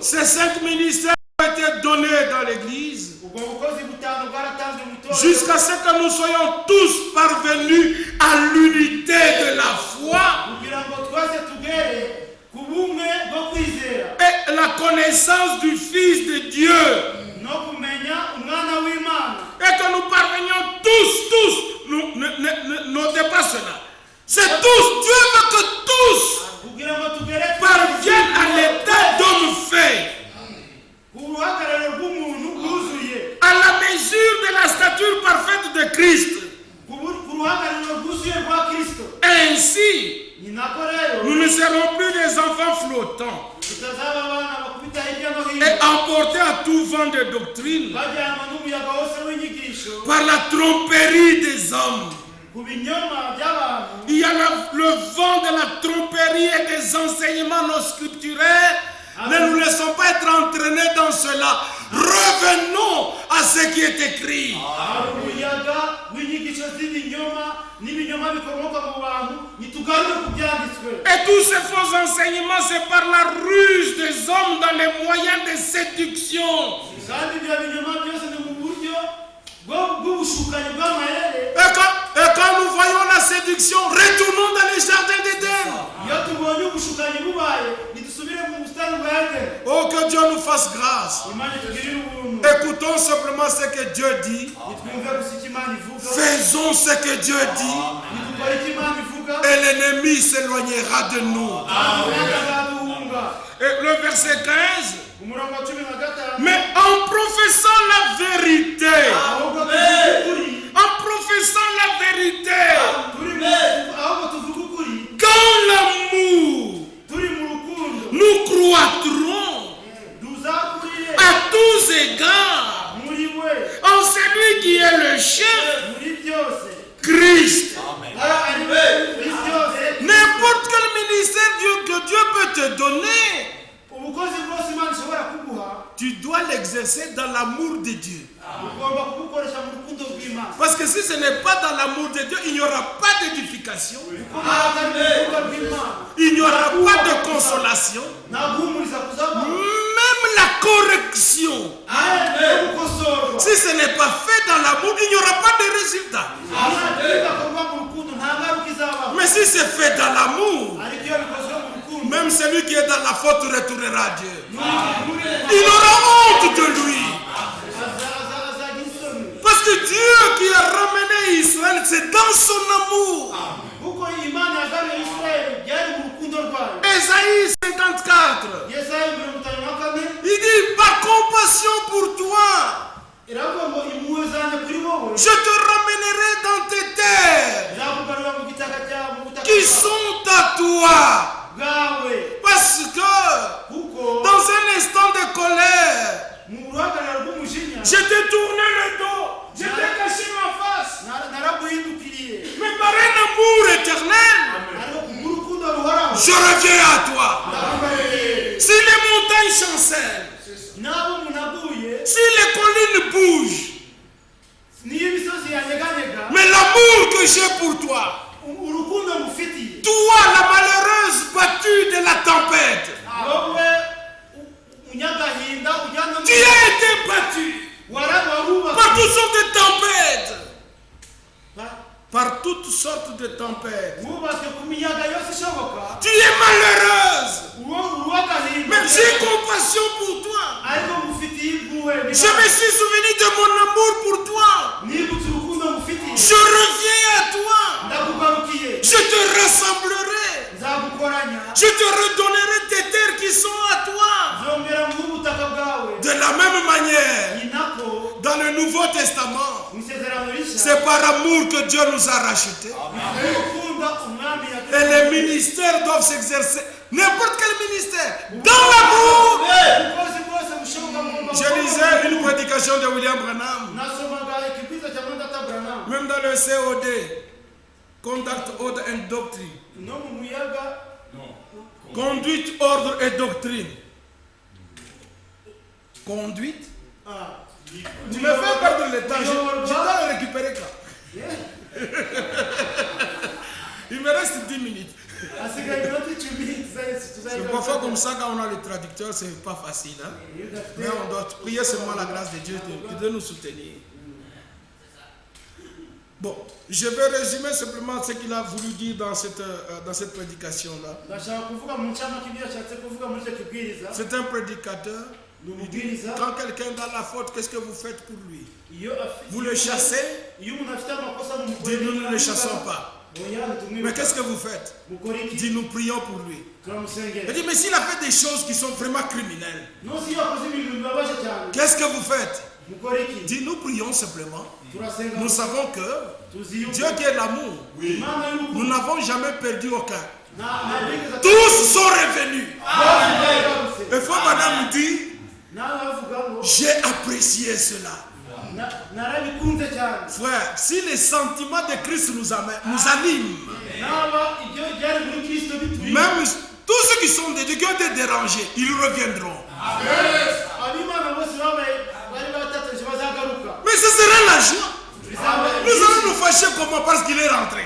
Ces 5 ministères ont été donnés dans l'église jusqu'à ce que nous soyons tous parvenus à l'unité de la foi et la connaissance du Fils de Dieu. Et que nous parvenions tous, notez pas cela. C'est tous, Dieu veut que tous parviennent à l'état d'homme fait. À la mesure de la stature parfaite de Christ. Ainsi, nous ne serons plus des enfants flottants et emportés à tout vent de doctrine par la tromperie des hommes. Il y a le vent de la tromperie et des enseignements non scripturaires. Ne nous laissons pas être entraînés dans cela. Revenons à ce qui est écrit. Et tous ces faux enseignements, c'est par la ruse des hommes dans les moyens de séduction. Et quand nous voyons la séduction, retournons dans les jardins d'Éden. Oh, que Dieu nous fasse grâce. Écoutons simplement ce que Dieu dit. Faisons ce que Dieu dit. Et l'ennemi s'éloignera de nous. Et le verset 15. Mais en professant la vérité, en professant la vérité, quand l'amour, nous croîtrons à tous égards en celui qui est le chef, Christ. N'importe quel ministère que Dieu peut te donner, tu dois l'exercer dans l'amour de Dieu. Parce que si ce n'est pas dans l'amour de Dieu, il n'y aura pas d'édification. Il n'y aura pas de consolation. Même la correction. Si ce n'est pas fait dans l'amour, il n'y aura pas de résultat. Mais si c'est fait dans l'amour, même celui qui est dans la faute retournera à Dieu. Il aura honte de lui. Parce que Dieu qui a ramené Israël, c'est dans son amour. Ésaïe 54. Il dit, par compassion pour toi, je te ramènerai dans tes terres qui sont à toi. Parce que dans un instant de colère, je t'ai tourné le dos, je t'ai caché ma face. Mais par un amour éternel, je reviens à toi. Si les montagnes chancellent, si les collines bougent, mais l'amour que j'ai pour toi, toi la malheureuse battue de la tempête, tu as été battu par toutes sortes de tempêtes. Par toutes sortes de tempêtes. Tu es malheureuse. Mais j'ai compassion pour toi. Je me suis souvenu de mon amour pour toi. Je reviens à toi. Je te rassemblerai. Je te redonnerai tes terres qui sont à toi. De la même manière, dans le Nouveau Testament, c'est par amour que Dieu nous a rachetés. Et les ministères doivent s'exercer. N'importe quel ministère. Dans l'amour. Je lisais une prédication de William Branham. Même dans le COD. Conduct, Order and Doctrine. Conduite, ordre et doctrine. Conduite. Tu me fais perdre le temps. Je dois le récupérer quand. Il me reste 10 minutes. C'est parfois comme ça quand on a le traducteur, c'est pas facile. Hein? Mais on doit prier seulement la grâce de Dieu de nous soutenir. Bon, je vais résumer simplement ce qu'il a voulu dire dans cette prédication-là. C'est un prédicateur. Quand quelqu'un a la faute, qu'est-ce que vous faites pour lui? Vous le chassez? Dites, nous ne le chassons pas. Mais qu'est-ce que vous faites? Dites, nous prions pour lui. Il dit, mais s'il a fait des choses qui sont vraiment criminelles, qu'est-ce que vous faites? Dites, nous prions simplement. Nous savons que Dieu qui est l'amour, nous n'avons jamais perdu aucun. Tous sont revenus. Et fois madame me dit, j'ai apprécié cela. Frère, si les sentiments de Christ nous animent, même tous ceux qui sont des Dieu qui ont été dérangés, ils reviendront. Mais ce sera la joie. Nous allons nous fâcher comment? Parce qu'il est rentré.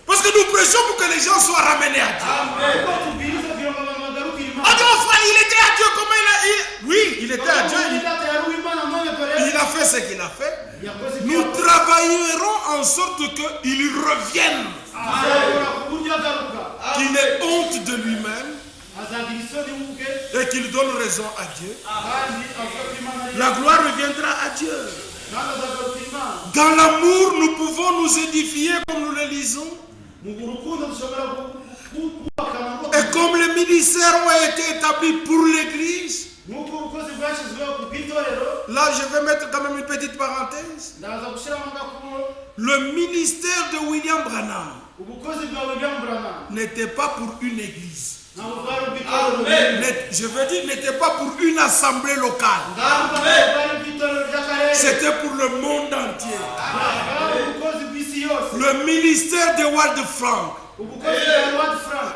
Parce que nous prêchons pour que les gens soient ramenés à Dieu. Oh non, frère, il était à Dieu. Comment oui, il était à Dieu. Il a fait ce qu'il a fait. Nous travaillerons en sorte qu'il revienne. Qu'il ait honte de lui-même. Et qu'il donne raison à Dieu. La gloire reviendra à Dieu. Dans l'amour, nous pouvons nous édifier comme nous le lisons. Et comme les ministères ont été établis pour l'Église, là je vais mettre quand même une petite parenthèse. Le ministère de William Branham n'était pas pour une église. Je veux dire, n'était pas pour une assemblée locale. C'était pour le monde entier. Le ministère de Wald Frank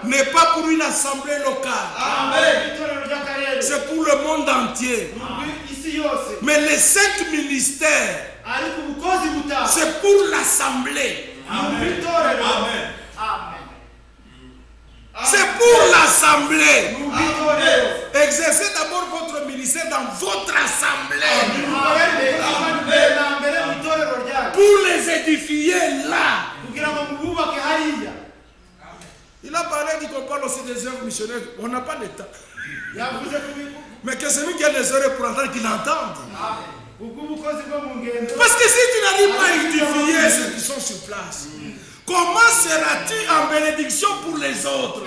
n'est pas pour une assemblée locale. C'est pour le monde entier. Mais les 5 ministères, c'est pour l'assemblée. C'est pour l'assemblée. Exercez d'abord votre ministère dans votre assemblée. Pour les édifier là. Il a parlé dit qu'on parle aussi des œuvres missionnaires. On n'a pas de temps. Mais que celui qui a des oreilles pour entendre, qu'il entende. Parce que si tu n'arrives pas à édifier ceux qui sont sur place, comment seras-tu en bénédiction pour les autres?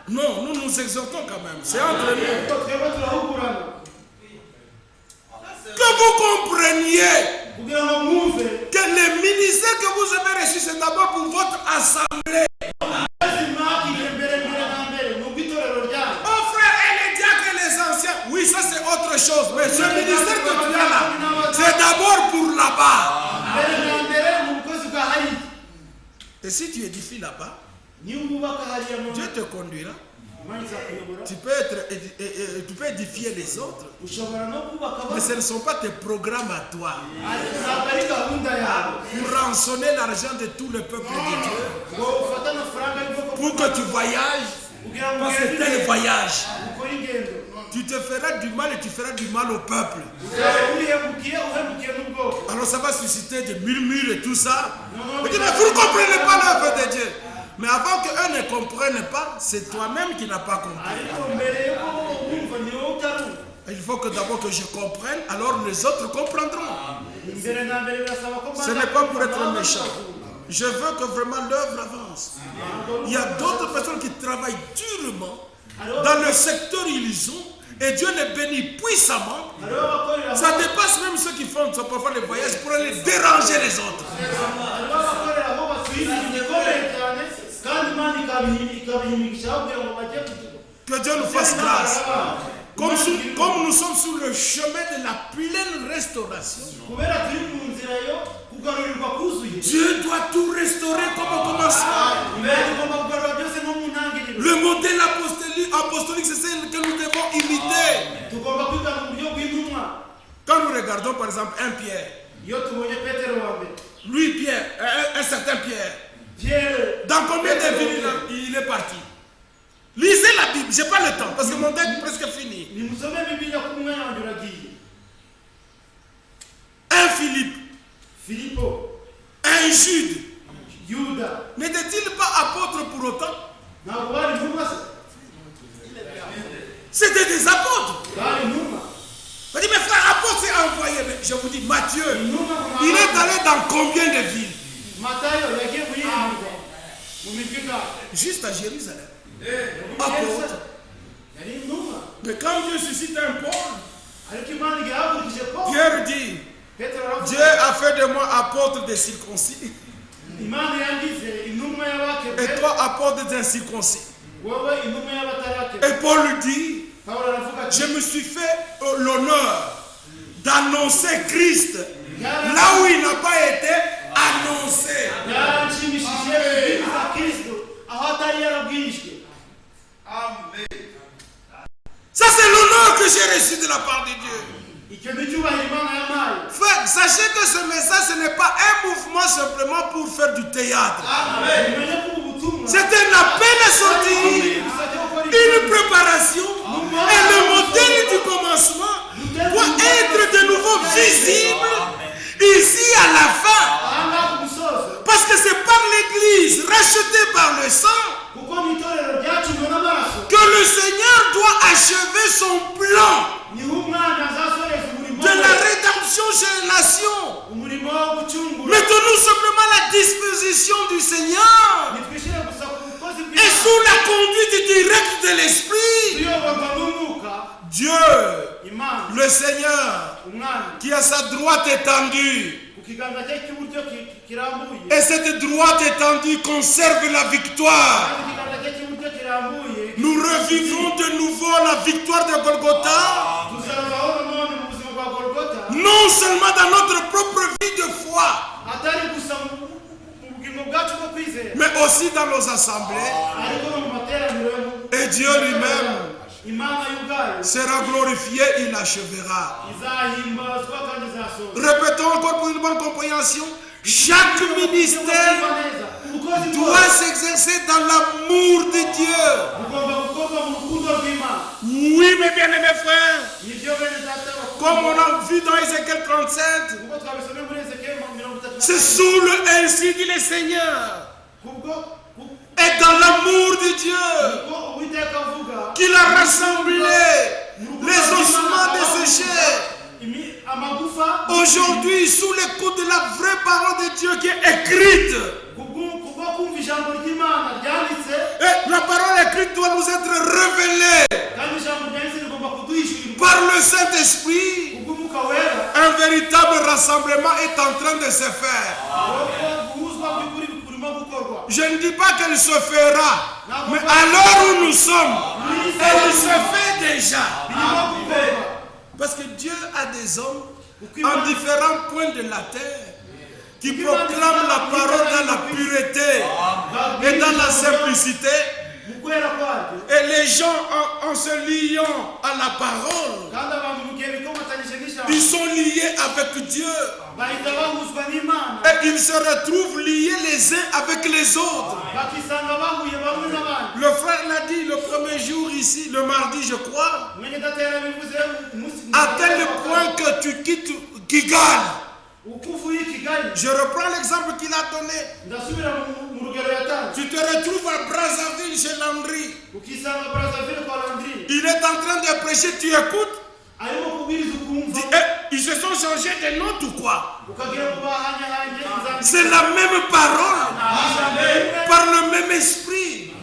Non, nous nous exhortons quand même. C'est entre nous. Que vous compreniez que les ministères que vous avez reçus, c'est d'abord pour votre assemblée. Oh frère, et les diacres et les anciens, oui, ça c'est autre chose. Mais ce ministère que tu as là, c'est d'abord pour là-bas. Et si tu édifies là-bas, Dieu te conduira. Tu peux édifier les autres. Mais ce ne sont pas tes programmes à toi. Pour rançonner l'argent de tout le peuple de Dieu. Pour que tu voyages. Parce que tel voyage. Tu te feras du mal et tu feras du mal au peuple. Alors ça va susciter des murmures et tout ça. Mais vous ne comprenez pas l'œuvre de Dieu. Mais avant qu'eux ne comprennent pas, c'est toi-même qui n'as pas compris. Il faut que d'abord que je comprenne, alors les autres comprendront. Ce n'est pas pour être méchant. Je veux que vraiment l'œuvre avance. Il y a d'autres personnes qui travaillent durement dans le secteur où ils sont. Et Dieu les bénit puissamment. Ça dépasse même ceux qui font parfois les voyages pour aller déranger les autres. Que Dieu nous fasse grâce. Comme nous sommes sur le chemin de la pleine restauration, Dieu doit tout restaurer comme au commencement. Le modèle apostolique, c'est celle que nous devons imiter. Quand nous regardons par exemple un Pierre, Lui, Pierre, un certain Pierre. Dans combien de villes il est parti? Lisez la Bible, j'ai pas le temps parce que mon texte est presque fini. Un Philippe, un Jude. N'était-il pas apôtre pour autant? C'était des apôtres. Je dis, mes frères, apôtres, c'est envoyé. Mais je vous dis, Matthieu, il est allé dans combien de villes? Juste à Jérusalem. Apôtre. Mais quand Dieu suscite un Paul, Pierre dit, Dieu a fait de moi apôtre des circoncis. Et toi, apôtre des incirconcis. Et Paul lui dit, je me suis fait l'honneur d'annoncer Christ là où il n'a pas été annoncé. Ça, c'est l'honneur que j'ai reçu de la part de Dieu. Frère, sachez que ce message, ce n'est pas un mouvement simplement pour faire du théâtre. C'est un appel à sortir, une préparation, et le modèle du commencement doit être de nouveau visible ici à la fin. Parce que c'est par l'Église, rachetée par le sang, que le Seigneur doit achever son plan de la rédemption chez les nations. Mettons-nous simplement à la disposition du Seigneur et sous la conduite directe de l'Esprit. Dieu, le Seigneur, qui a sa droite étendue, et cette droite étendue conserve la victoire. Nous revivrons de nouveau la victoire de Golgotha. Non seulement dans notre propre vie de foi, mais aussi dans nos assemblées. Et Dieu lui-même sera glorifié, il achèvera. Répétons encore pour une bonne compréhension. Chaque ministère doit s'exercer dans l'amour de Dieu. Oui, mes bien-aimés frères, comme on a vu dans Ézéchiel 37, c'est sous le ainsi dit le Seigneur et dans l'amour de Dieu qu'il a rassemblé les ossements desséchés. Aujourd'hui, sous l'écoute de la vraie parole de Dieu qui est écrite, et la parole écrite doit nous être révélée par le Saint-Esprit. Un véritable rassemblement est en train de se faire. Je ne dis pas qu'elle se fera, mais à l'heure où nous sommes, elle se fait déjà. Parce que Dieu a des hommes en différents points de la terre qui proclament la parole dans la pureté et dans la simplicité. Et les gens, en se liant à la parole, ils sont liés avec Dieu. Et ils se retrouvent liés les uns avec les autres. Le frère l'a dit le premier jour ici, le mardi je crois, à tel point que tu quittes Kigali. Je reprends l'exemple qu'il a donné. Tu te retrouves à Brazzaville chez Landry. Il est en train de prêcher, tu écoutes. Ils se sont changés de notes ou quoi? C'est la même parole, par le même esprit.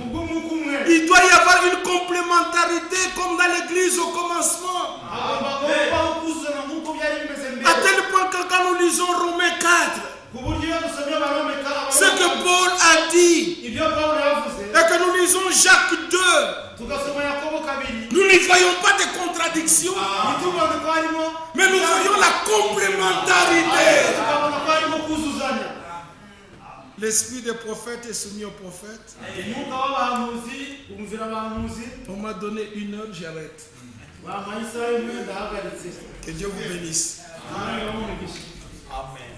Il doit y avoir une complémentarité comme dans l'église au commencement. À tel point que quand nous lisons Romains 4, ce que Paul a dit, et que nous lisons Jacques 2, nous n'y voyons pas de contradiction, mais nous voyons la complémentarité. L'esprit des prophètes est soumis aux prophètes. On m'a donné 1 heure, j'arrête. Que Dieu vous bénisse. Amen.